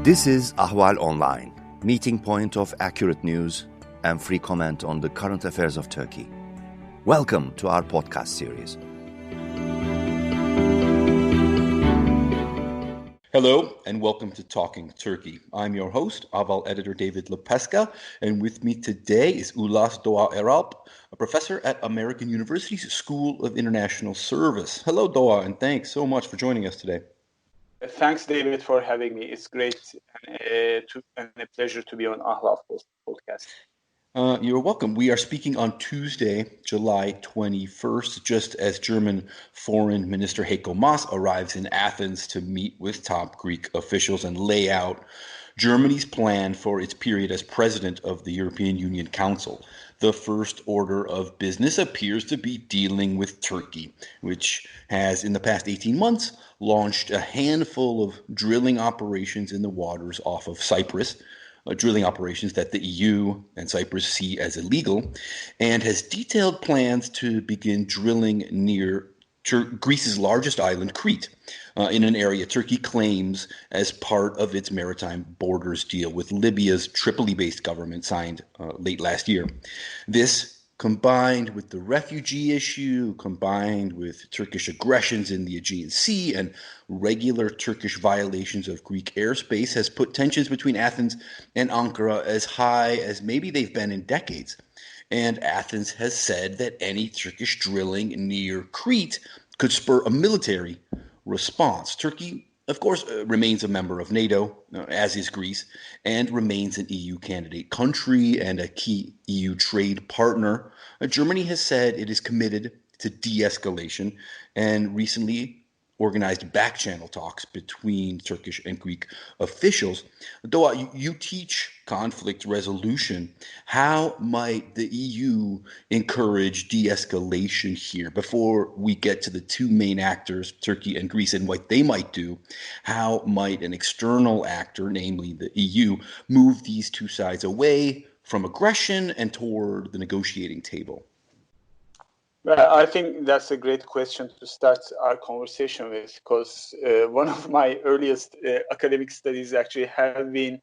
This is Ahval Online, meeting point of accurate news and free comment on the current affairs of Turkey. Welcome to our podcast series. Hello and welcome to Talking Turkey. I'm your host, Ahval editor David Lepeska, and with me today is Ulas Doga Eralp, a professor at American University's School of International Service. Hello, Doga, and thanks so much for joining us today. Thanks, David, for having me. It's great and a pleasure to be on Ahval podcast. You're welcome. We are speaking on Tuesday, July 21st, just as German Foreign Minister Heiko Maas arrives in Athens to meet with top Greek officials and lay out Germany's plan for its period as president of the European Union Council. The first order of business appears to be dealing with Turkey, which has, in the past 18 months, launched a handful of drilling operations in the waters off of Cyprus, drilling operations that the EU and Cyprus see as illegal, and has detailed plans to begin drilling near Greece's largest island, Crete, in an area Turkey claims as part of its maritime borders deal with Libya's Tripoli-based government signed late last year. This, combined with the refugee issue, combined with Turkish aggressions in the Aegean Sea and regular Turkish violations of Greek airspace, has put tensions between Athens and Ankara as high as maybe they've been in decades. And Athens has said that any Turkish drilling near Crete could spur a military response. Turkey, of course, remains a member of NATO, as is Greece, and remains an EU candidate country and a key EU trade partner. Germany has said it is committed to de-escalation and recently organized back-channel talks between Turkish and Greek officials. Doa, you teach conflict resolution. How might the EU encourage de-escalation here? Before we get to the two main actors, Turkey and Greece, and what they might do, how might an external actor, namely the EU, move these two sides away from aggression and toward the negotiating table? Well, I think that's a great question to start our conversation with, because one of my earliest academic studies actually have been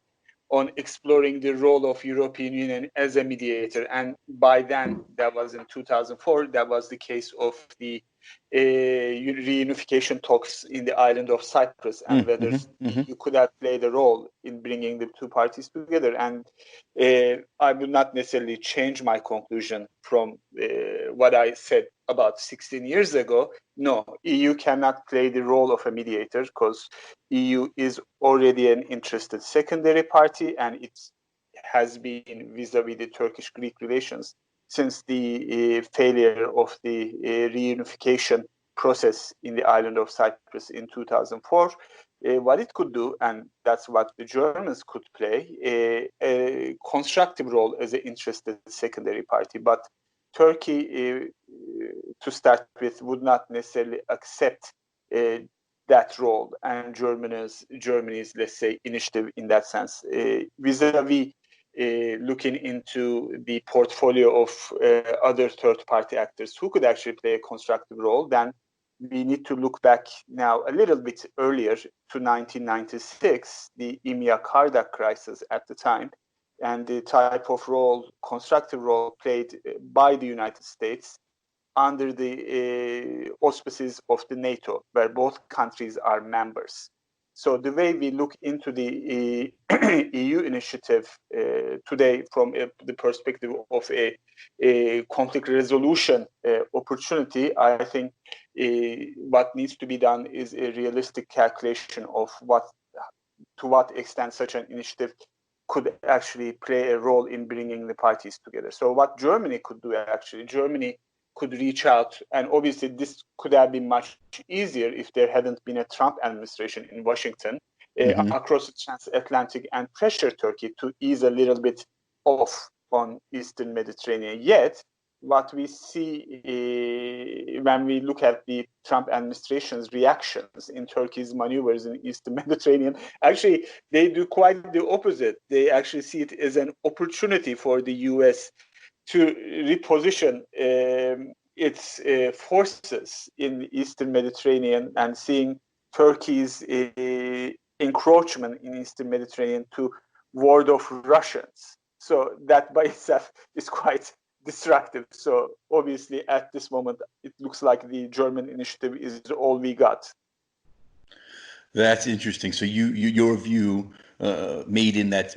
on exploring the role of European Union as a mediator. And by then, that was in 2004, that was the case of the reunification talks in the island of Cyprus, and whether you could have played a role in bringing the two parties together. And I will not necessarily change my conclusion from what I said about 16 years ago. No, EU cannot play the role of a mediator because EU is already an interested secondary party, and it has been vis-a-vis the Turkish-Greek relations since the failure of the reunification process in the island of Cyprus in 2004. What it could do, and that's what the Germans could play, a constructive role as an interested secondary party. But Turkey, to start with, would not necessarily accept that role, and Germany's, let's say, initiative in that sense, vis-a-vis looking into the portfolio of other third-party actors who could actually play a constructive role, then we need to look back now a little bit earlier to 1996, the EMEA-Kardak crisis at the time, and the type of role, constructive role played by the United States under the auspices of the NATO, where both countries are members. So the way we look into the EU initiative today from the perspective of a conflict resolution opportunity, I think what needs to be done is a realistic calculation of to what extent such an initiative could actually play a role in bringing the parties together. So what Germany could do, actually, Germany could reach out, and obviously this could have been much easier if there hadn't been a Trump administration in Washington across the transatlantic and pressure Turkey to ease a little bit off on Eastern Mediterranean. Yet, what we see when we look at the Trump administration's reactions in Turkey's maneuvers in Eastern Mediterranean, actually, they do quite the opposite. They actually see it as an opportunity for the U.S. to reposition its forces in the Eastern Mediterranean, and seeing Turkey's encroachment in Eastern Mediterranean to ward off Russians. So that by itself is quite destructive. So obviously at this moment, it looks like the German initiative is all we got. That's interesting. So your view made in that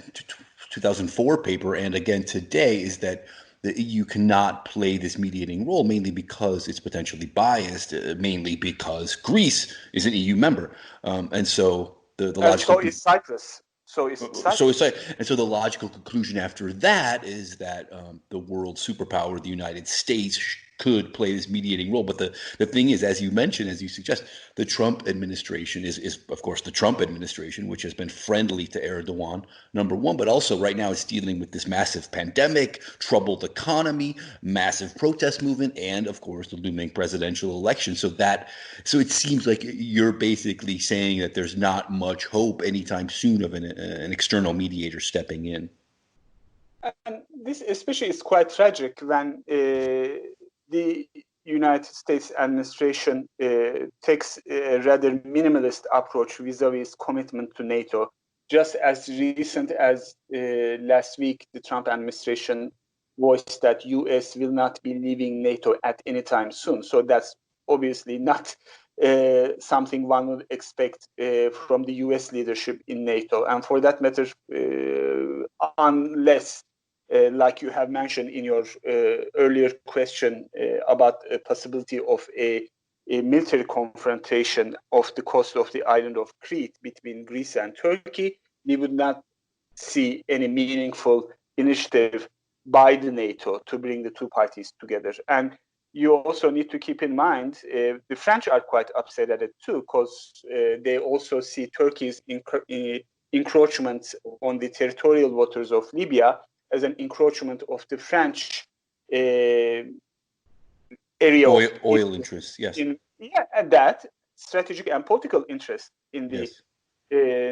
2004 paper and again today is that the EU cannot play this mediating role, mainly because it's potentially biased, mainly because Greece is an EU member. And so the logical... So is Cyprus. So it's like, and so the logical conclusion after that is that the world superpower, the United States, could play this mediating role. But the thing is, as you mentioned, as you suggest, the Trump administration is of course the Trump administration, which has been friendly to Erdogan, number one, but also right now is dealing with this massive pandemic, troubled economy, massive protest movement, and of course the looming presidential election. So it seems like you're basically saying that there's not much hope anytime soon of an external mediator stepping in. And this especially is quite tragic when the United States administration takes a rather minimalist approach vis-a-vis commitment to NATO. Just as recent as last week, the Trump administration voiced that U.S. will not be leaving NATO at any time soon. So that's obviously not something one would expect from the U.S. leadership in NATO. And for that matter, unless like you have mentioned in your earlier question about a possibility of a military confrontation off the coast of the island of Crete between Greece and Turkey, we would not see any meaningful initiative by the NATO to bring the two parties together. And you also need to keep in mind the French are quite upset at it too, because they also see Turkey's encroachment on the territorial waters of Libya as an encroachment of the French area oil interests, yes. And that strategic and political interest in the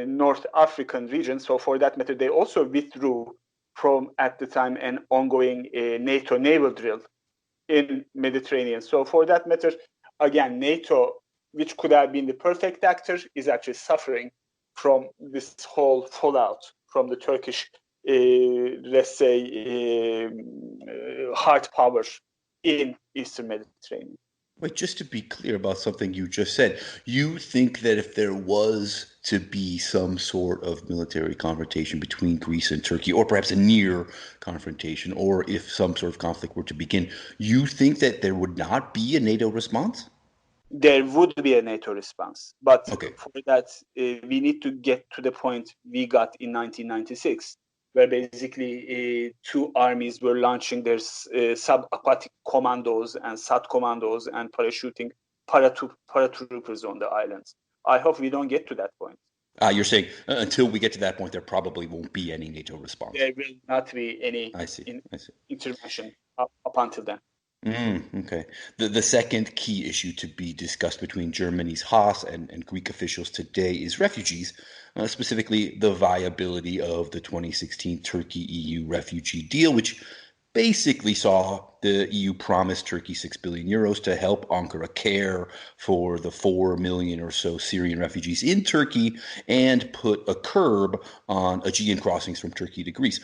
North African region. So for that matter, they also withdrew from, at the time, an ongoing NATO naval drill in Mediterranean. So for that matter, again, NATO, which could have been the perfect actor, is actually suffering from this whole fallout from the Turkish let's say, hard power in Eastern Mediterranean. Wait, just to be clear about something you just said, you think that if there was to be some sort of military confrontation between Greece and Turkey, or perhaps a near confrontation, or if some sort of conflict were to begin, you think that there would not be a NATO response? There would be a NATO response. But okay, for that, we need to get to the point we got in 1996. Where basically two armies were launching their sub-aquatic commandos and SAT commandos and parachuting paratroopers on the islands. I hope we don't get to that point. You're saying until we get to that point, there probably won't be any NATO response. There will not be any intervention up until then. Okay. The second key issue to be discussed between Germany's Haas and Greek officials today is refugees, specifically the viability of the 2016 Turkey-EU refugee deal, which basically saw the EU promise Turkey 6 billion euros to help Ankara care for the 4 million or so Syrian refugees in Turkey and put a curb on Aegean crossings from Turkey to Greece.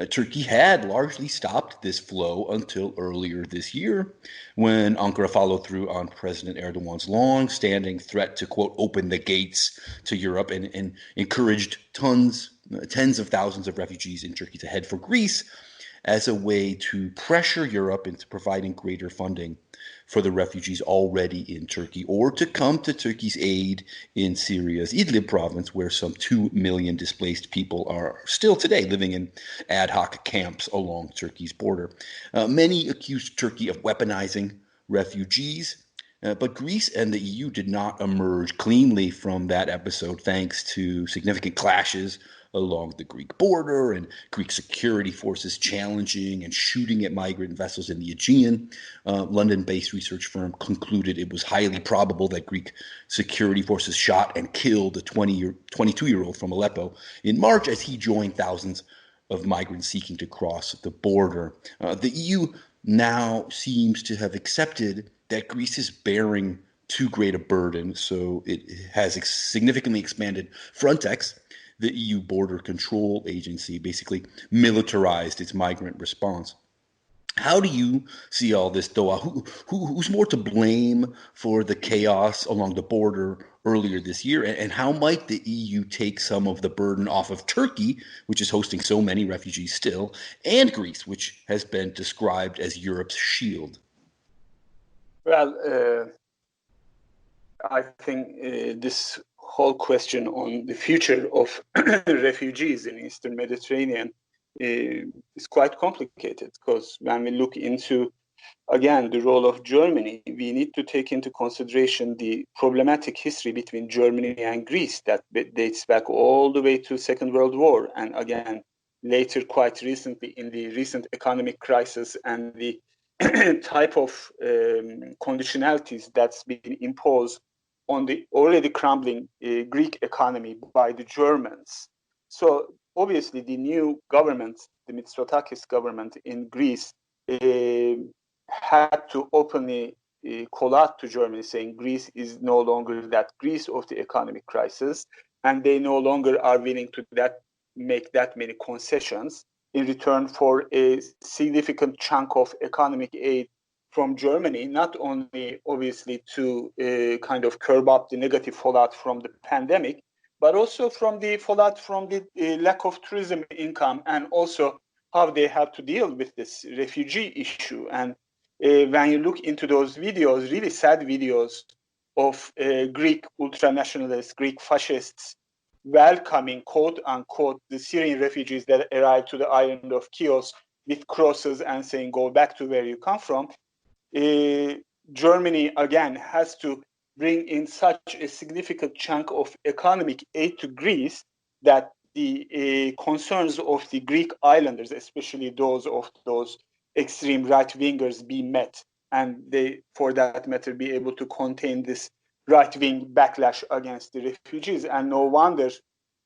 Turkey had largely stopped this flow until earlier this year, when Ankara followed through on President Erdogan's long-standing threat to, quote, open the gates to Europe and encouraged tens of thousands of refugees in Turkey to head for Greece as a way to pressure Europe into providing greater funding for the refugees already in Turkey, or to come to Turkey's aid in Syria's Idlib province, where some 2 million displaced people are still today living in ad hoc camps along Turkey's border. Many accused Turkey of weaponizing refugees, but Greece and the EU did not emerge cleanly from that episode, thanks to significant clashes along the Greek border and Greek security forces challenging and shooting at migrant vessels in the Aegean. London-based research firm concluded it was highly probable that Greek security forces shot and killed a 22-year-old from Aleppo in March as he joined thousands of migrants seeking to cross the border. The EU now seems to have accepted that Greece is bearing too great a burden. So it has significantly expanded Frontex, the EU border control agency, basically militarized its migrant response. How do you see all this, Doha? Who's more to blame for the chaos along the border earlier this year? And how might the EU take some of the burden off of Turkey, which is hosting so many refugees still, and Greece, which has been described as Europe's shield? Well, I think this whole question on the future of refugees in Eastern Mediterranean is quite complicated, because when we look into, again, the role of Germany, we need to take into consideration the problematic history between Germany and Greece that dates back all the way to Second World War, and again, later, quite recently, in the recent economic crisis and the type of conditionalities that's been imposed on the already crumbling Greek economy by the Germans. So obviously the new government, the Mitsotakis government in Greece, had to openly call out to Germany, saying Greece is no longer that Greece of the economic crisis, and they no longer are willing to make that many concessions in return for a significant chunk of economic aid from Germany, not only obviously to kind of curb up the negative fallout from the pandemic, but also from the fallout from the lack of tourism income, and also how they have to deal with this refugee issue. And when you look into those videos, really sad videos of Greek ultra-nationalists, Greek fascists welcoming, quote unquote, the Syrian refugees that arrived to the island of Chios with crosses and saying, go back to where you come from, Germany, again, has to bring in such a significant chunk of economic aid to Greece that the concerns of the Greek islanders, especially those of those extreme right-wingers, be met, and they, for that matter, be able to contain this right-wing backlash against the refugees. And no wonder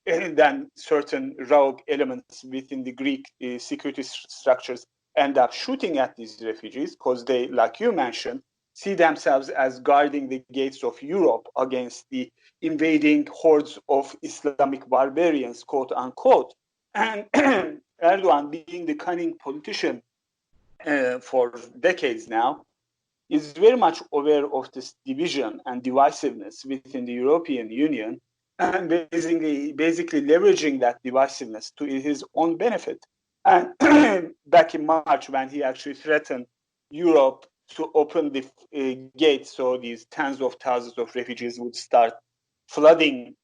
then certain rogue elements within the Greek security structures end up shooting at these refugees, because they, like you mentioned, see themselves as guarding the gates of Europe against the invading hordes of Islamic barbarians, quote unquote. And Erdogan, being the cunning politician for decades now, is very much aware of this division and divisiveness within the European Union, and basically leveraging that divisiveness to his own benefit. And back in March, when he actually threatened Europe to open the gates so these tens of thousands of refugees would start flooding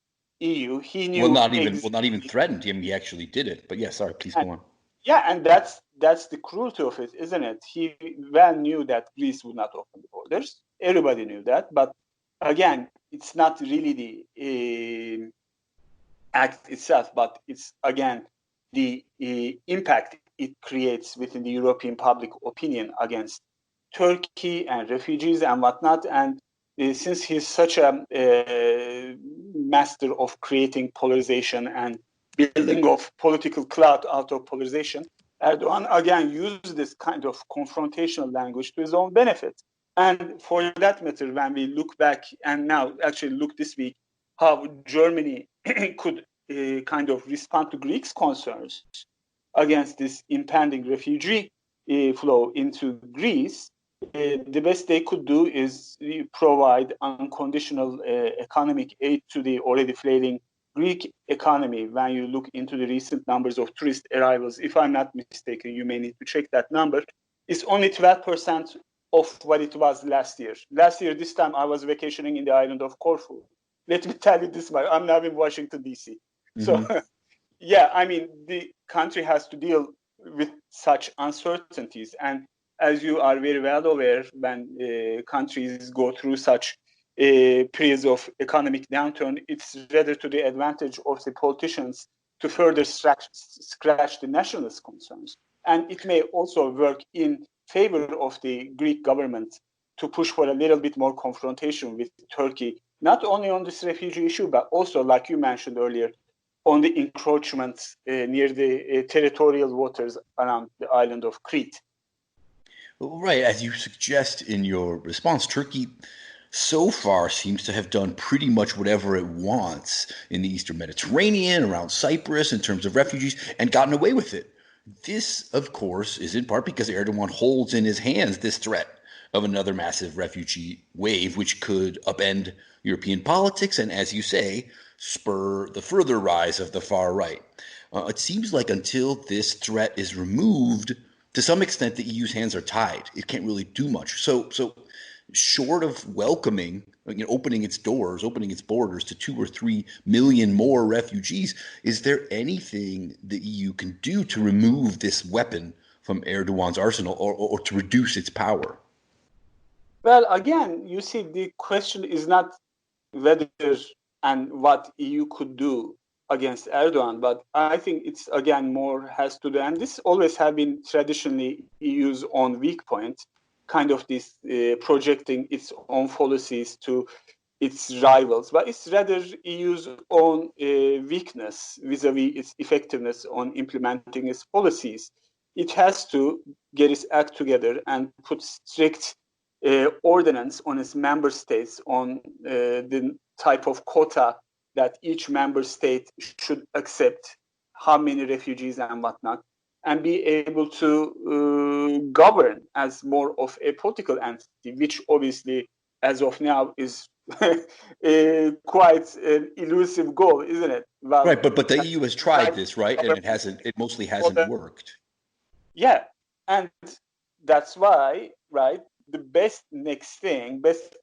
EU, he knew... Not even threatened him, he actually did it. But yeah, sorry, please go on. Yeah, and that's the cruelty of it, isn't it? He well knew that Greece would not open the borders. Everybody knew that. But again, it's not really the act itself, but it's, again, the impact it creates within the European public opinion against Turkey and refugees and whatnot. And since he's such a master of creating polarization and building of political clout out of polarization, Erdogan again used this kind of confrontational language to his own benefit. And for that matter, when we look back and now actually look this week, how Germany could kind of respond to Greeks' concerns against this impending refugee flow into Greece, the best they could do is provide unconditional economic aid to the already flailing Greek economy. When you look into the recent numbers of tourist arrivals, if I'm not mistaken, you may need to check that number, it's only 12% of what it was last year. Last year, this time, I was vacationing in the island of Corfu. Let me tell you this much, I'm now in Washington, D.C. Mm-hmm. So, yeah, I mean, the country has to deal with such uncertainties. And as you are very well aware, when countries go through such periods of economic downturn, it's rather to the advantage of the politicians to further scratch the nationalist concerns. And it may also work in favor of the Greek government to push for a little bit more confrontation with Turkey, not only on this refugee issue, but also, like you mentioned earlier, on the encroachments near the territorial waters around the island of Crete. Right, as you suggest in your response, Turkey so far seems to have done pretty much whatever it wants in the Eastern Mediterranean, around Cyprus, in terms of refugees, and gotten away with it. This, of course, is in part because Erdogan holds in his hands this threat of another massive refugee wave, which could upend European politics and, as you say, spur the further rise of the far right. It seems like until this threat is removed, to some extent, the EU's hands are tied. It can't really do much. So short of welcoming, opening its doors, opening its borders to 2 or 3 million more refugees, is there anything the EU can do to remove this weapon from Erdogan's arsenal or to reduce its power? Well, again, you see, the question is not whether and what EU could do against Erdogan, but I think it's, again, more has to do, and this always have been traditionally EU's own weak point, kind of this projecting its own policies to its rivals, but it's rather EU's own weakness vis-a-vis its effectiveness on implementing its policies. It has to get its act together and put strict ordinance on its member states on the type of quota that each member state should accept, how many refugees and whatnot, and be able to govern as more of a political entity, which obviously, as of now, is quite an elusive goal, isn't it? Well, right, but the EU has tried this, right? And it mostly hasn't worked. Yeah, and that's why, right, the best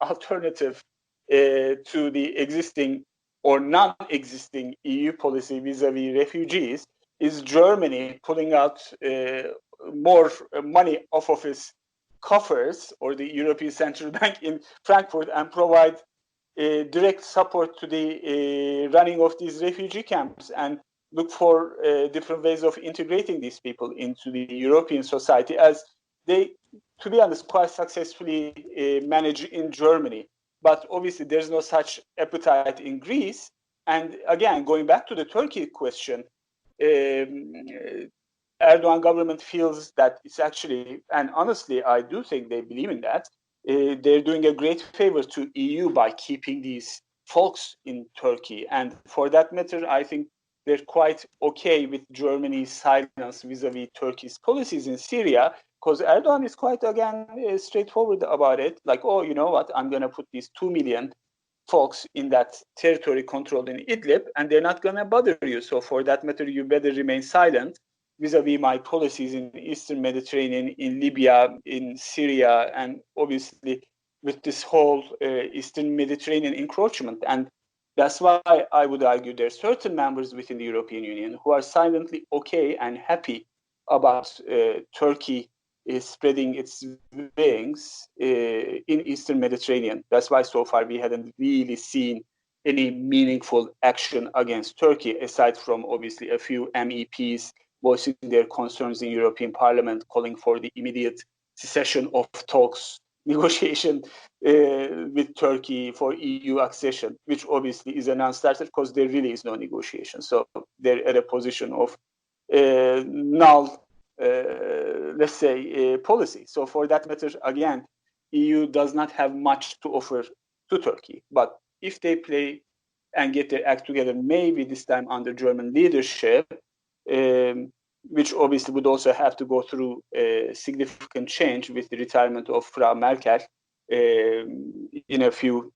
alternative to the existing or non-existing EU policy vis-a-vis refugees is Germany pulling out more money off of its coffers, or the European Central Bank in Frankfurt, and provide direct support to the running of these refugee camps and look for different ways of integrating these people into the European society, as they, to be honest, quite successfully manage in Germany. But obviously, there's no such appetite in Greece. And again, going back to the Turkey question, Erdogan government feels that it's actually, and honestly, I do think they believe in that, they're doing a great favor to EU by keeping these folks in Turkey. And for that matter, I think they're quite okay with Germany's silence vis-a-vis Turkey's policies in Syria, because Erdogan is quite, again, straightforward about it. Like, oh, you know what, I'm going to put these 2 million folks in that territory controlled in Idlib, and they're not going to bother you. So for that matter, you better remain silent vis-a-vis my policies in the Eastern Mediterranean, in Libya, in Syria, and obviously with this whole Eastern Mediterranean encroachment. And that's why I would argue there are certain members within the European Union who are silently okay and happy about Turkey is spreading its wings in Eastern Mediterranean. That's why so far we hadn't really seen any meaningful action against Turkey, aside from obviously a few MEPs voicing their concerns in European Parliament, calling for the immediate cessation of talks, negotiation with Turkey for EU accession, which obviously is a non-starter because there really is no negotiation. So they're at a position of null, let's say, policy. So for that matter, again, EU does not have much to offer to Turkey. But if they play and get their act together, maybe this time under German leadership, which obviously would also have to go through a significant change with the retirement of Frau Merkel in a few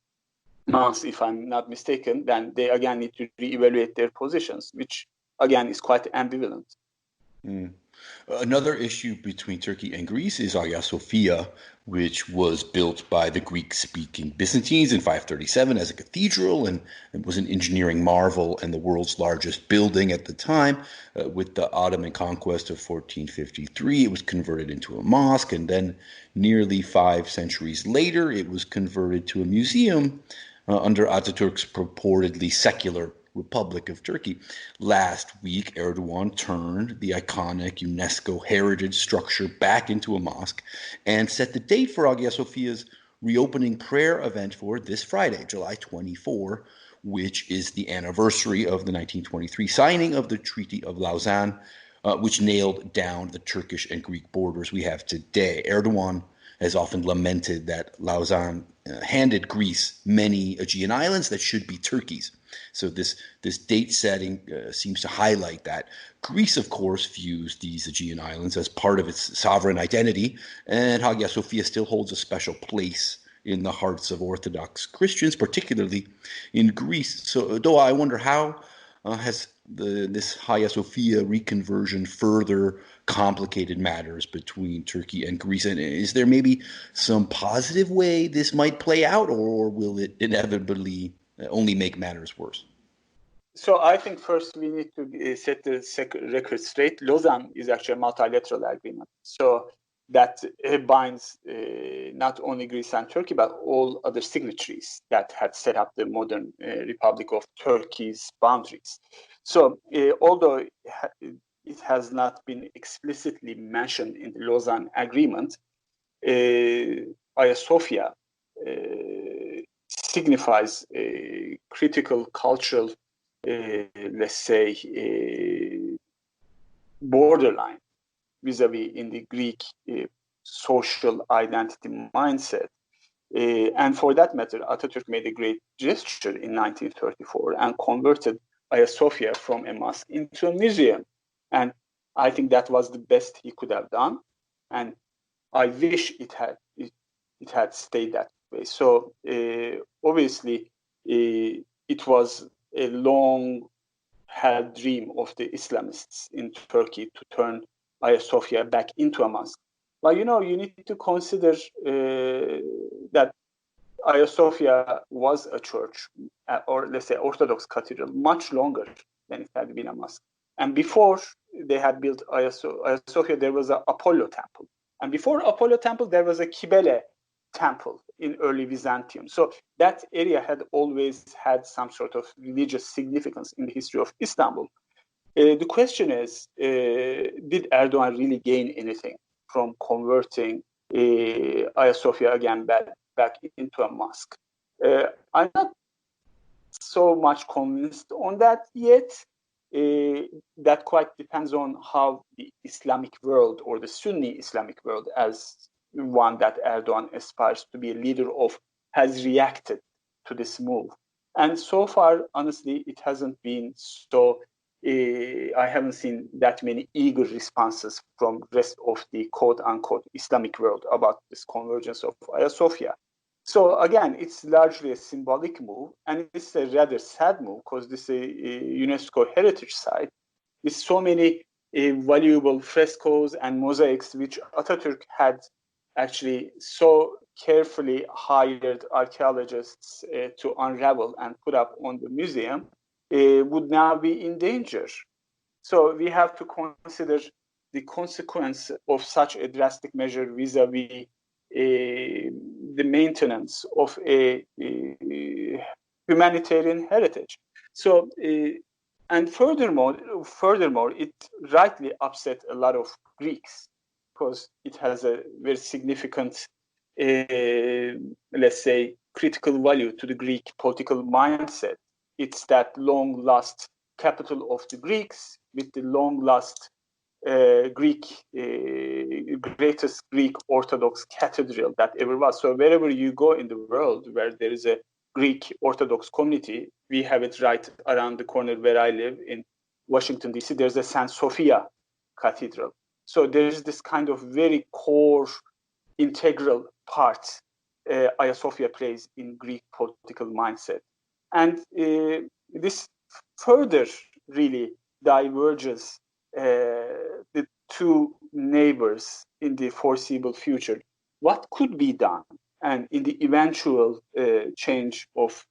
months, if I'm not mistaken, then they again need to reevaluate their positions, which again is quite ambivalent. Another issue between Turkey and Greece is Hagia Sophia, which was built by the Greek-speaking Byzantines in 537 as a cathedral, and it was an engineering marvel and the world's largest building at the time. With the Ottoman conquest of 1453, it was converted into a mosque, and then nearly 5 centuries later, it was converted to a museum under Ataturk's purportedly secular Republic of Turkey. Last week, Erdogan turned the iconic UNESCO heritage structure back into a mosque and set the date for Hagia Sophia's reopening prayer event for this Friday, July 24, which is the anniversary of the 1923 signing of the Treaty of Lausanne, which nailed down the Turkish and Greek borders we have today. Erdogan has often lamented that Lausanne handed Greece many Aegean islands that should be Turkey's. So this date setting seems to highlight that. Greece, of course, views these Aegean islands as part of its sovereign identity, and Hagia Sophia still holds a special place in the hearts of Orthodox Christians, particularly in Greece. So, Doa, I wonder how has this Hagia Sophia reconversion further complicated matters between Turkey and Greece? And is there maybe some positive way this might play out, or will it inevitably only make matters worse? So I think first we need to set the record straight. Lausanne is actually a multilateral agreement. So that binds not only Greece and Turkey, but all other signatories that had set up the modern Republic of Turkey's boundaries. So although it has not been explicitly mentioned in the Lausanne Agreement, Aya Sofia signifies a critical cultural, let's say, borderline vis-a-vis in the Greek social identity mindset. And for that matter, Atatürk made a great gesture in 1934 and converted Aya Sofia from a mosque into a museum. And I think that was the best he could have done. And I wish it had stayed that way. So obviously, it was a long-held dream of the Islamists in Turkey to turn Aya Sofia back into a mosque. But you need to consider that Aya Sofia was a church, or let's say Orthodox cathedral, much longer than it had been a mosque. And before they had built Aya Sofia, there was an Apollo temple. And before Apollo temple, there was a Kibele temple in early Byzantium. So that area had always had some sort of religious significance in the history of Istanbul. The question is, did Erdogan really gain anything from converting Aya Sofia again back into a mosque? I'm not so much convinced on that yet. That quite depends on how the Islamic world, or the Sunni Islamic world, as one that Erdogan aspires to be a leader of, has reacted to this move. And so far, honestly, it hasn't been so. I haven't seen that many eager responses from the rest of the quote-unquote Islamic world about this convergence of Aya Sofia. So again, it's largely a symbolic move, and it's a rather sad move because this is a UNESCO heritage site with so many valuable frescoes and mosaics, which Atatürk had actually so carefully hired archaeologists to unravel and put up on the museum, would now be in danger. So we have to consider the consequence of such a drastic measure vis-a-vis the maintenance of a humanitarian heritage. So, and furthermore, it rightly upset a lot of Greeks because it has a very significant, let's say, critical value to the Greek political mindset. It's that long-lost capital of the Greeks with the long-lost greatest Greek Orthodox cathedral that ever was. So wherever you go in the world where there is a Greek Orthodox community, we have it right around the corner where I live in Washington, D.C. There's a St. Sophia Cathedral. So there's this kind of very core, integral part Aya Sofia plays in Greek political mindset. And this further really diverges the two neighbors in the foreseeable future. What could be done? And in the eventual change of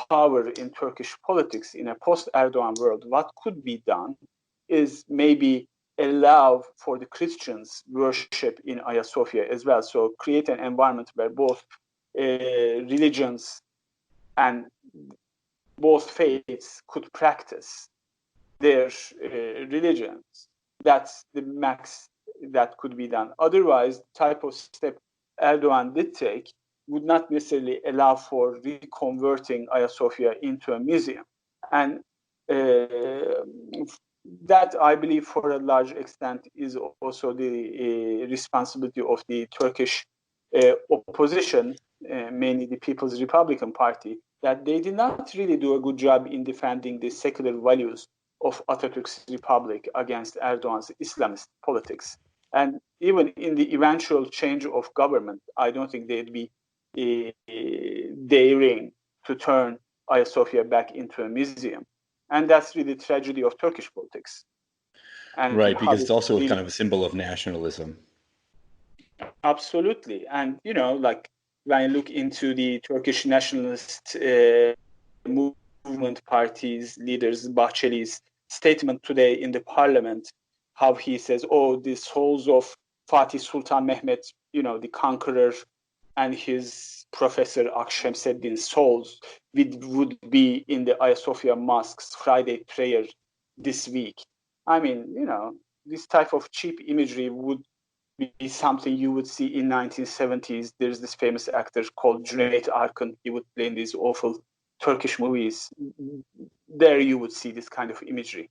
power in Turkish politics in a post-Erdogan world, what could be done is maybe allow for the Christians worship in Aya Sofia as well. So create an environment where both religions and both faiths could practice their religions. That's the max that could be done. Otherwise, the type of step Erdogan did take would not necessarily allow for reconverting Aya Sofia into a museum. And that, I believe, for a large extent, is also the responsibility of the Turkish opposition, mainly the People's Republican Party, that they did not really do a good job in defending the secular values of Atatürk's republic against Erdogan's Islamist politics. And even in the eventual change of government, I don't think they'd be daring to turn Aya Sofia back into a museum. And that's really the tragedy of Turkish politics. And right, because it's also really, kind of a symbol of nationalism. Absolutely. And, like when I look into the Turkish nationalist movement parties, leaders, Bahçeli's statement today in the parliament, how he says, the souls of Fatih Sultan Mehmet, the conqueror, and his professor Akşemseddin's souls would be in the Aya Sofia mosque's Friday prayer this week. I mean, this type of cheap imagery would be something you would see in 1970s. There's this famous actor called Cüneyt Arkın. He would play in these awful Turkish movies. There you would see this kind of imagery.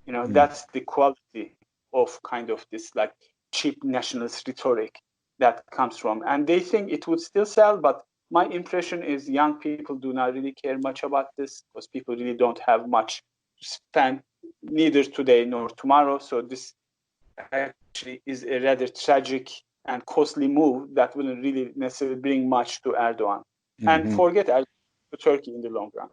That's the quality of kind of this like cheap nationalist rhetoric that comes from. And they think it would still sell, but my impression is young people do not really care much about this because people really don't have much to spend, neither today nor tomorrow. So this actually is a rather tragic and costly move that wouldn't really necessarily bring much to Erdogan. And forget Erdogan to Turkey in the long run.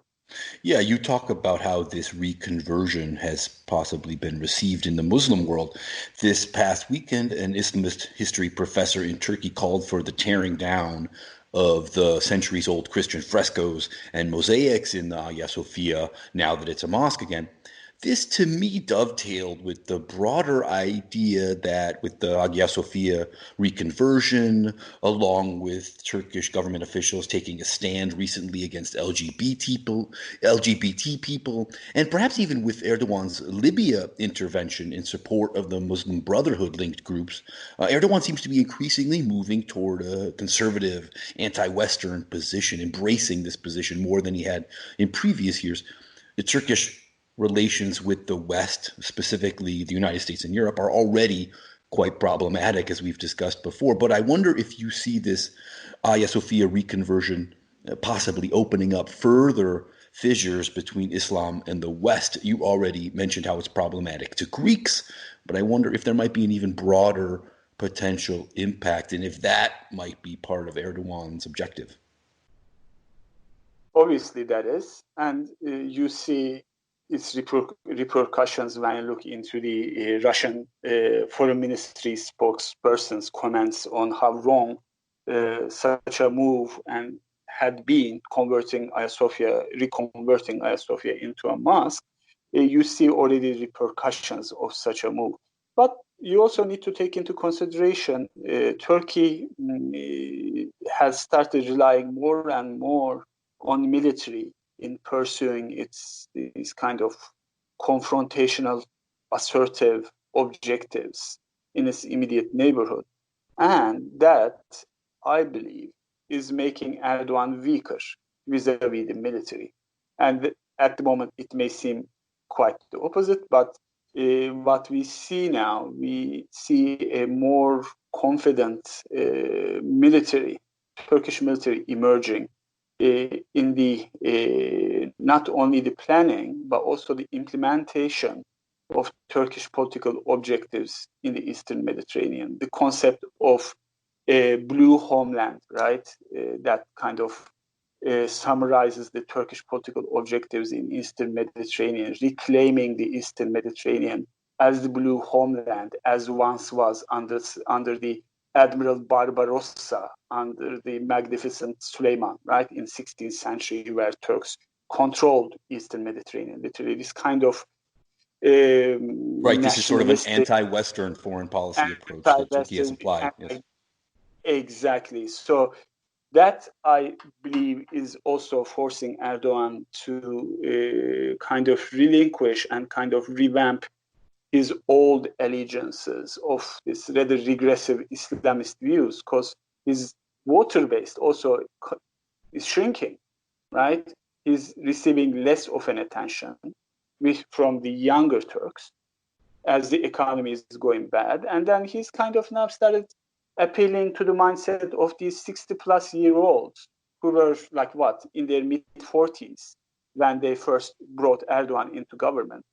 Yeah, you talk about how this reconversion has possibly been received in the Muslim world. This past weekend, an Islamist history professor in Turkey called for the tearing down of the centuries-old Christian frescoes and mosaics in the Hagia Sophia, now that it's a mosque again. This, to me, dovetailed with the broader idea that with the Hagia Sophia reconversion, along with Turkish government officials taking a stand recently against LGBT people, and perhaps even with Erdogan's Libya intervention in support of the Muslim Brotherhood-linked groups, Erdogan seems to be increasingly moving toward a conservative, anti-Western position, embracing this position more than he had in previous years. The Turkish relations with the West, specifically the United States and Europe, are already quite problematic, as we've discussed before. But I wonder if you see this Aya Sofia reconversion possibly opening up further fissures between Islam and the West. You already mentioned how it's problematic to Greeks, but I wonder if there might be an even broader potential impact and if that might be part of Erdogan's objective. Obviously that is. And you see its repercussions when you look into the Russian Foreign Ministry spokesperson's comments on how wrong such a move and had been reconverting Aya Sofia into a mosque. You see already repercussions of such a move. But you also need to take into consideration Turkey has started relying more and more on military in pursuing these kind of confrontational, assertive objectives in its immediate neighborhood. And that, I believe, is making Erdogan weaker vis-a-vis the military. And at the moment, it may seem quite the opposite, but what we see now, we see a more confident Turkish military emerging in the not only the planning but also the implementation of Turkish political objectives in the Eastern Mediterranean. The concept of a blue homeland, right? That kind of summarizes the Turkish political objectives in Eastern Mediterranean, reclaiming the Eastern Mediterranean as the blue homeland, as once was under the Admiral Barbarossa, under the magnificent Suleiman, right, in 16th century, where Turks controlled Eastern Mediterranean. Literally, this kind of right, this is sort of an anti-Western foreign policy approach that Turkey has applied. Yes. Exactly. So that, I believe, is also forcing Erdogan to kind of relinquish and kind of revamp his old allegiances of this rather regressive Islamist views, because his voter base also is shrinking, right? He's receiving less of an attention from the younger Turks as the economy is going bad. And then he's kind of now started appealing to the mindset of these 60-plus-year-olds who were in their mid-40s when they first brought Erdogan into government.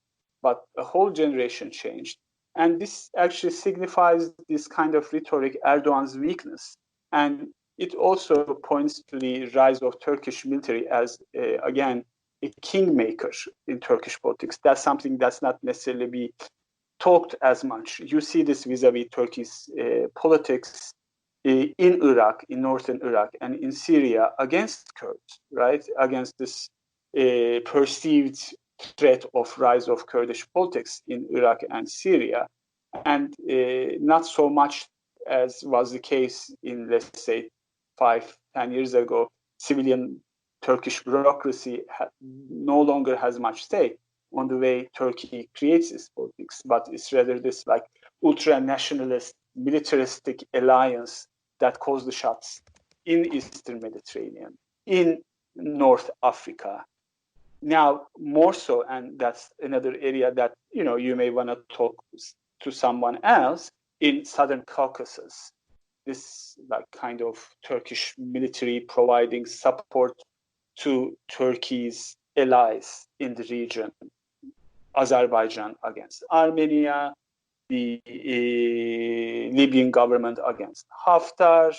But a whole generation changed. And this actually signifies this kind of rhetoric, Erdogan's weakness. And it also points to the rise of Turkish military as, again, a kingmaker in Turkish politics. That's something that's not necessarily be talked as much. You see this vis-a-vis Turkey's politics in Iraq, in northern Iraq, and in Syria against Kurds, right? Against this perceived threat of rise of Kurdish politics in Iraq and Syria, and not so much as was the case in, let's say, 5-10 years ago. Civilian Turkish bureaucracy no longer has much say on the way Turkey creates its politics, but it's rather this ultra-nationalist, militaristic alliance that calls the shots in Eastern Mediterranean, in North Africa. Now, more so, and that's another area that you may want to talk to someone else, in Southern Caucasus, this kind of Turkish military providing support to Turkey's allies in the region, Azerbaijan against Armenia, the Libyan government against Haftar.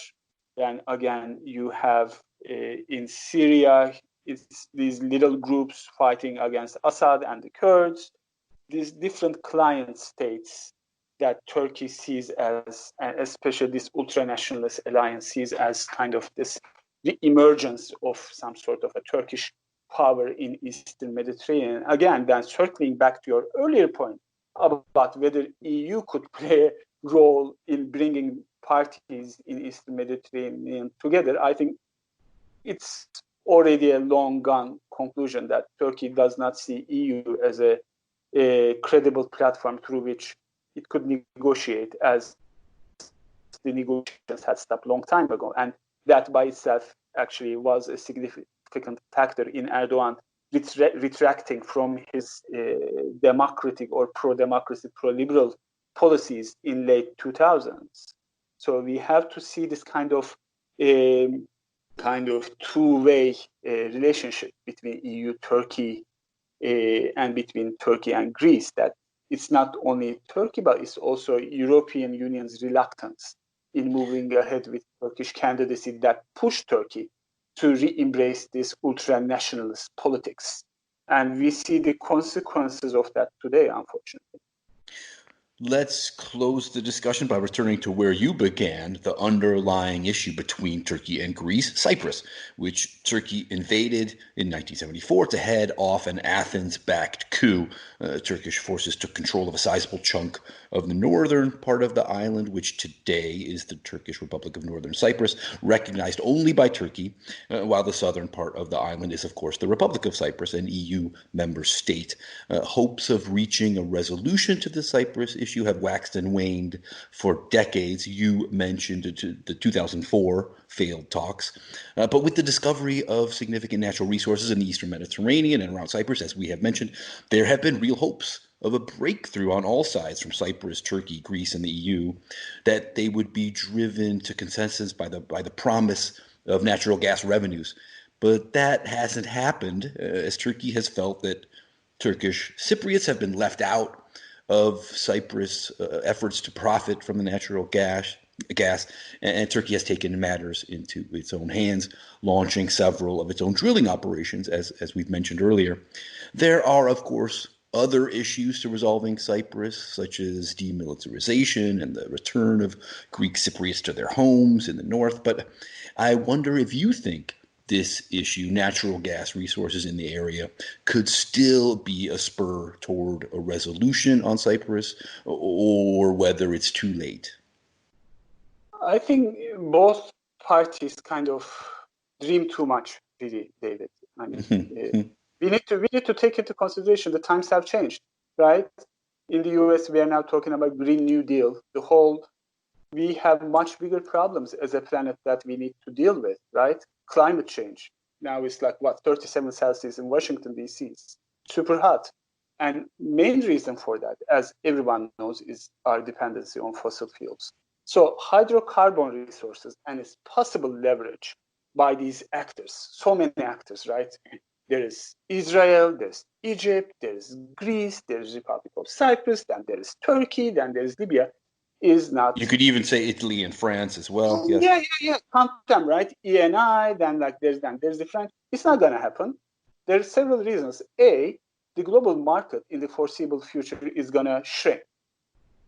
Then again, you have in Syria, it's these little groups fighting against Assad and the Kurds. These different client states that Turkey sees as, and especially this ultra-nationalist alliance sees as kind of this re-emergence of some sort of a Turkish power in Eastern Mediterranean. Again, then circling back to your earlier point about whether EU could play a role in bringing parties in Eastern Mediterranean together, I think it's already a long gone conclusion that Turkey does not see EU as a credible platform through which it could negotiate, as the negotiations had stopped a long time ago. And that by itself actually was a significant factor in Erdogan retracting from his democratic or pro-democracy, pro-liberal policies in late 2000s. So we have to see this kind of two-way relationship between EU, Turkey, and between Turkey and Greece, that it's not only Turkey, but it's also European Union's reluctance in moving ahead with Turkish candidacy that pushed Turkey to re-embrace this ultra-nationalist politics. And we see the consequences of that today, unfortunately. Let's close the discussion by returning to where you began, the underlying issue between Turkey and Greece, Cyprus, which Turkey invaded in 1974 to head off an Athens-backed coup. Turkish forces took control of a sizable chunk of the northern part of the island, which today is the Turkish Republic of Northern Cyprus, recognized only by Turkey, while the southern part of the island is, of course, the Republic of Cyprus, an EU member state. Hopes of reaching a resolution to the Cyprus issue have waxed and waned for decades. You mentioned the 2004 failed talks. But with the discovery of significant natural resources in the Eastern Mediterranean and around Cyprus, as we have mentioned, there have been real hopes of a breakthrough on all sides, from Cyprus, Turkey, Greece, and the EU, that they would be driven to consensus by the promise of natural gas revenues. But that hasn't happened, as Turkey has felt that Turkish Cypriots have been left out of Cyprus' efforts to profit from the natural gas, and Turkey has taken matters into its own hands, launching several of its own drilling operations, as we've mentioned earlier. There are, of course, other issues to resolving Cyprus, such as demilitarization and the return of Greek Cypriots to their homes in the north. But I wonder if you think this issue, natural gas resources in the area, could still be a spur toward a resolution on Cyprus, or whether it's too late. I think both parties kind of dream too much, really, David. I mean, we need to take into consideration the times have changed, right? In the US, we are now talking about Green New Deal. We have much bigger problems as a planet that we need to deal with, right? Climate change. Now it's 37 Celsius in Washington, D.C. It's super hot. And main reason for that, as everyone knows, is our dependency on fossil fuels. So hydrocarbon resources and its possible leverage by these actors, so many actors, right? There is Israel, there's Egypt, there's Greece, there's Republic of Cyprus, then there is Turkey, then there is Libya, is not... You could even say Italy and France as well. Yes. Yeah. Count them, right? ENI, then there's the French. It's not going to happen. There are several reasons. A, the global market in the foreseeable future is going to shrink.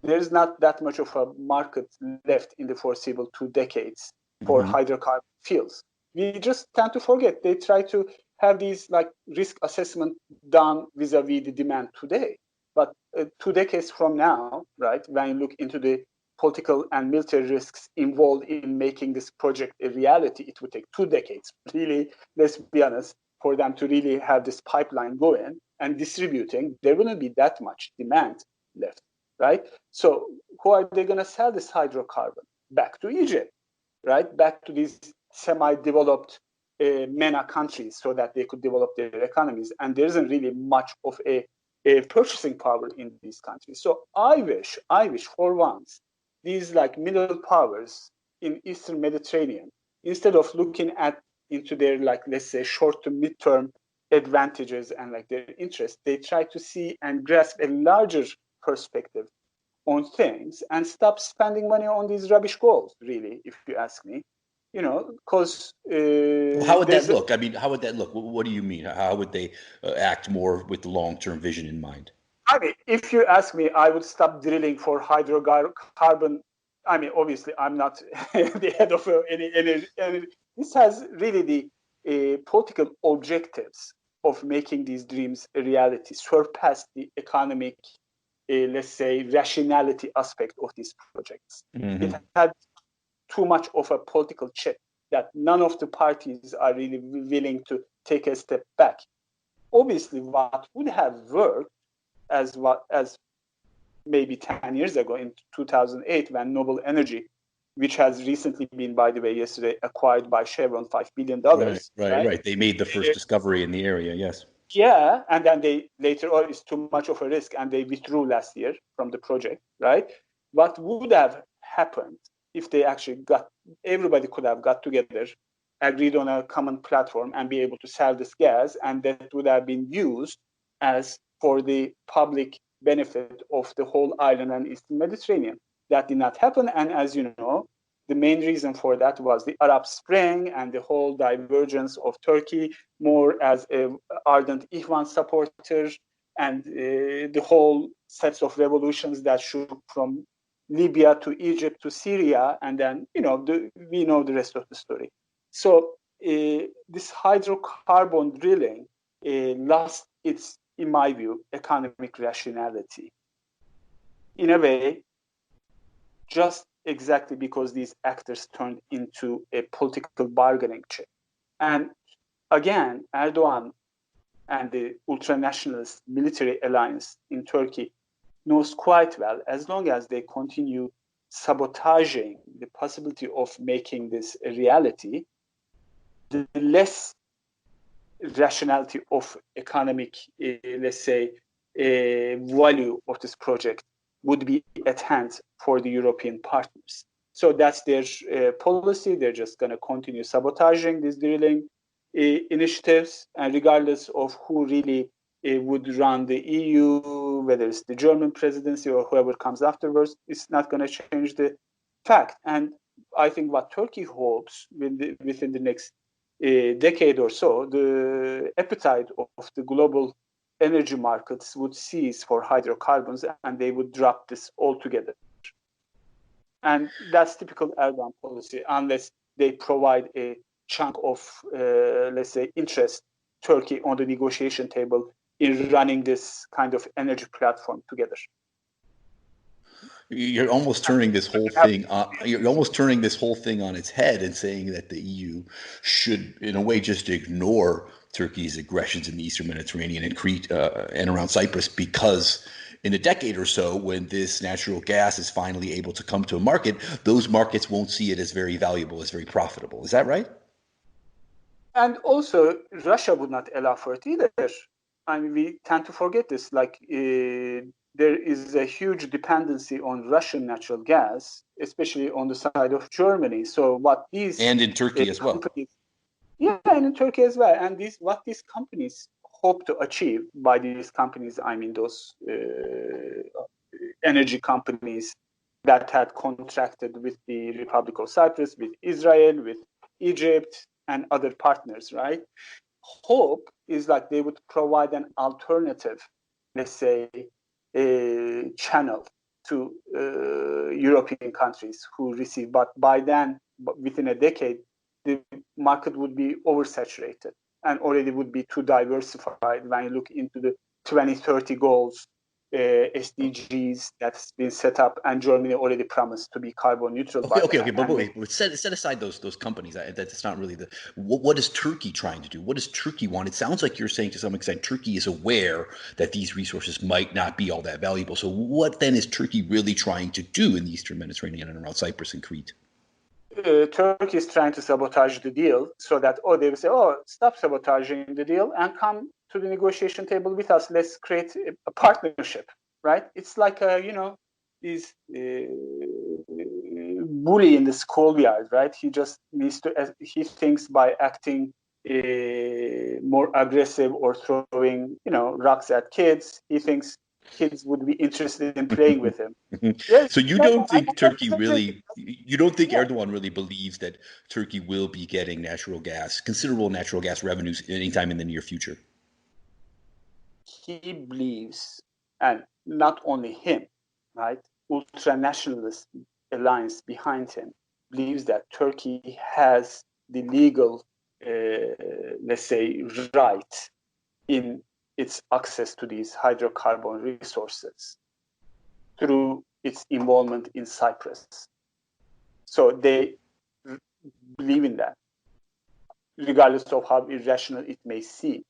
There's not that much of a market left in the foreseeable 2 decades for hydrocarbon fields. We just tend to forget. They try to have these like risk assessment done vis-a-vis the demand today. But 2 decades from now, right, when you look into the political and military risks involved in making this project a reality, it would take 2 decades, really, let's be honest, for them to really have this pipeline going and distributing. There wouldn't be that much demand left, right? So who are they going to sell this hydrocarbon? Back to Egypt, right? Back to these semi-developed MENA countries so that they could develop their economies. And there isn't really much of a purchasing power in these countries. So I wish for once, these like middle powers in Eastern Mediterranean, instead of looking into their like, let's say, short to mid-term advantages and like their interests, they try to see and grasp a larger perspective on things and stop spending money on these rubbish goals, really, if you ask me. You know, because how would that look? I mean, how would that look? What do you mean? How would they act more with the long-term vision in mind? I mean, if you ask me, I would stop drilling for hydrocarbon. I mean, obviously, I'm not the head of any. This has really the political objectives of making these dreams a reality, surpass the economic, let's say, rationality aspect of these projects. It had too much of a political chip that none of the parties are really willing to take a step back. Obviously, what would have worked as maybe 10 years ago in 2008 when Noble Energy, which has recently been, by the way, yesterday acquired by Chevron, $5 billion. Right. They made the first discovery in the area, yes. Yeah, and then they later on, it's too much of a risk, and they withdrew last year from the project, right? What would have happened if they actually everybody could have got together, agreed on a common platform and be able to sell this gas, and that would have been used as for the public benefit of the whole island and Eastern Mediterranean. That did not happen, and as you know, the main reason for that was the Arab Spring and the whole divergence of Turkey more as an ardent Ahval supporter, and the whole sets of revolutions that shook from Libya to Egypt to Syria, and then we know the rest of the story. So this hydrocarbon drilling lost its, in my view, economic rationality. In a way, just exactly because these actors turned into a political bargaining chip. And again, Erdogan and the ultra-nationalist military alliance in Turkey knows quite well, as long as they continue sabotaging the possibility of making this a reality, the less rationality of economic, let's say, value of this project would be at hand for the European partners. So that's their policy. They're just going to continue sabotaging these drilling initiatives, and regardless of who really would run the EU, whether it's the German presidency or whoever comes afterwards, it's not going to change the fact. And I think what Turkey hopes within the next decade or so, the appetite of the global energy markets would cease for hydrocarbons, and they would drop this altogether. And that's typical Erdogan policy, unless they provide a chunk of, let's say, interest, Turkey on the negotiation table in running this kind of energy platform together. You're almost turning this whole thing on. You're almost turning this whole thing on its head and saying that the EU should, in a way, just ignore Turkey's aggressions in the Eastern Mediterranean and Crete and around Cyprus, because in a decade or so, when this natural gas is finally able to come to a market, those markets won't see it as very valuable, as very profitable. Is that right? And also, Russia would not allow for it either. I mean, we tend to forget this. Like, the there is a huge dependency on Russian natural gas, especially on the side of Germany. So what these and in Turkey as well. And in Turkey as well. And what these companies hope to achieve, by these companies, I mean those energy companies that had contracted with the Republic of Cyprus, with Israel, with Egypt, and other partners, right? Hope is like they would provide an alternative, let's say, channel to European countries who receive. But by then, within a decade, the market would be oversaturated and already would be too diversified when you look into the 2030 goals, SDGs that's been set up, and Germany already promised to be carbon neutral. Okay. But set aside those companies. That's not really what is Turkey trying to do? What does Turkey want? It sounds like you're saying to some extent Turkey is aware that these resources might not be all that valuable. So what then is Turkey really trying to do in the Eastern Mediterranean and around Cyprus and Crete? Turkey is trying to sabotage the deal so that, they will say, stop sabotaging the deal and come to the negotiation table with us. Let's create a partnership, right? It's like, this bully in the schoolyard, right? He just needs to, he thinks by acting more aggressive or throwing, rocks at kids, he thinks kids would be interested in playing with him. Yes, so you don't think Erdogan really believes that Turkey will be getting considerable natural gas revenues anytime in the near future? He believes, and not only him, right? Ultra-nationalist alliance behind him believes that Turkey has the legal, let's say, right in its access to these hydrocarbon resources through its involvement in Cyprus. So they believe in that, regardless of how irrational it may seem.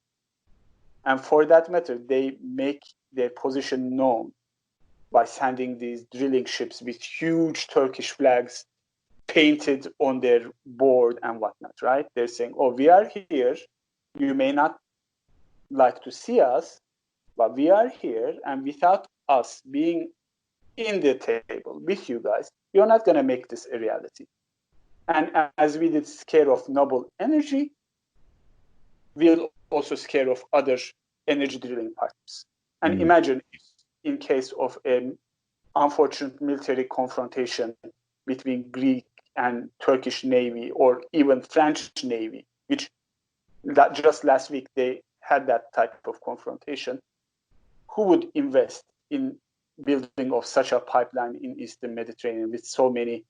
And for that matter, they make their position known by sending these drilling ships with huge Turkish flags painted on their board and whatnot, right? They're saying, we are here. You may not like to see us, but we are here. And without us being in the table with you guys, you're not going to make this a reality. And as we did scare off noble energy, we'll also scare off other energy drilling partners. And imagine if, in case of an unfortunate military confrontation between Greek and Turkish Navy, or even French Navy, which that just last week they had that type of confrontation, who would invest in building of such a pipeline in Eastern Mediterranean with so many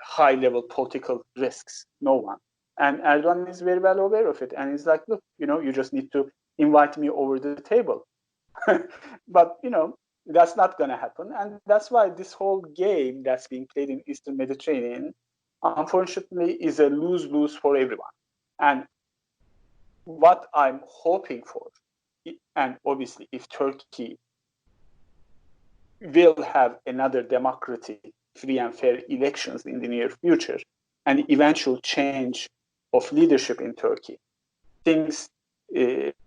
high-level political risks? No one. And Erdogan is very well aware of it. And he's like, look, you just need to invite me over the table. But, that's not going to happen. And that's why this whole game that's being played in Eastern Mediterranean, unfortunately, is a lose-lose for everyone. And what I'm hoping for, and obviously if Turkey will have another democratic, free and fair elections in the near future, and eventual change of leadership in Turkey, things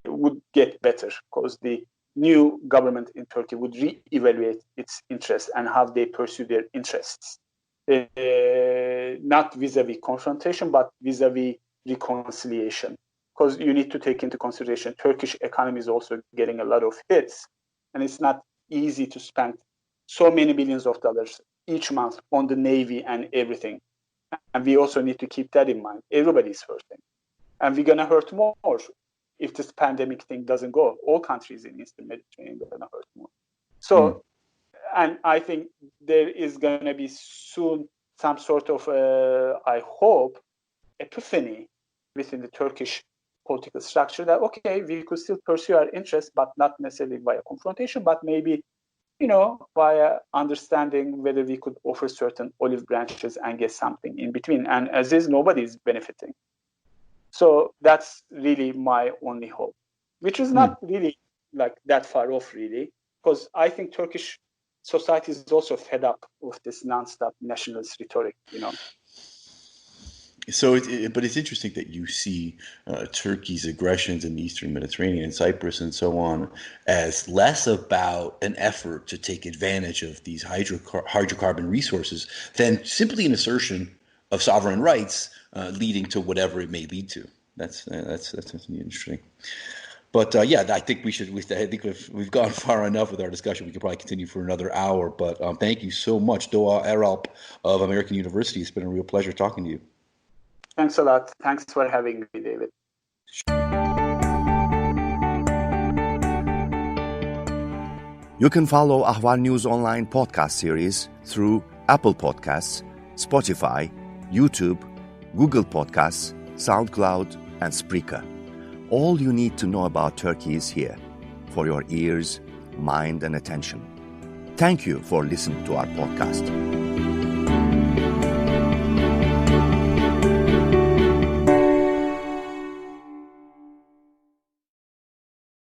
would get better, because the new government in Turkey would re-evaluate its interests and how they pursue their interests. Not vis-a-vis confrontation, but vis-a-vis reconciliation. Because you need to take into consideration Turkish economy is also getting a lot of hits, and it's not easy to spend so many billions of dollars each month on the Navy and everything. And we also need to keep that in mind. Everybody's hurting. And we're going to hurt more if this pandemic thing doesn't go. All countries in Eastern Mediterranean are going to hurt more. So, and I think there is going to be soon some sort of, I hope, epiphany within the Turkish political structure that, we could still pursue our interests, but not necessarily via confrontation, but maybe, via understanding whether we could offer certain olive branches and get something in between. And as is, nobody's benefiting. So that's really my only hope, which is not really like that far off, really, because I think Turkish society is also fed up with this nonstop nationalist rhetoric, So, but it's interesting that you see Turkey's aggressions in the Eastern Mediterranean, Cyprus, and so on, as less about an effort to take advantage of these hydrocarbon resources than simply an assertion of sovereign rights, leading to whatever it may lead to. That's interesting. But I think we've gone far enough with our discussion. We could probably continue for another hour. But thank you so much, Doga Eralp of American University. It's been a real pleasure talking to you. Thanks a lot. Thanks for having me, David. You can follow Ahval News Online podcast series through Apple Podcasts, Spotify, YouTube, Google Podcasts, SoundCloud, and Spreaker. All you need to know about Turkey is here, for your ears, mind, and attention. Thank you for listening to our podcast.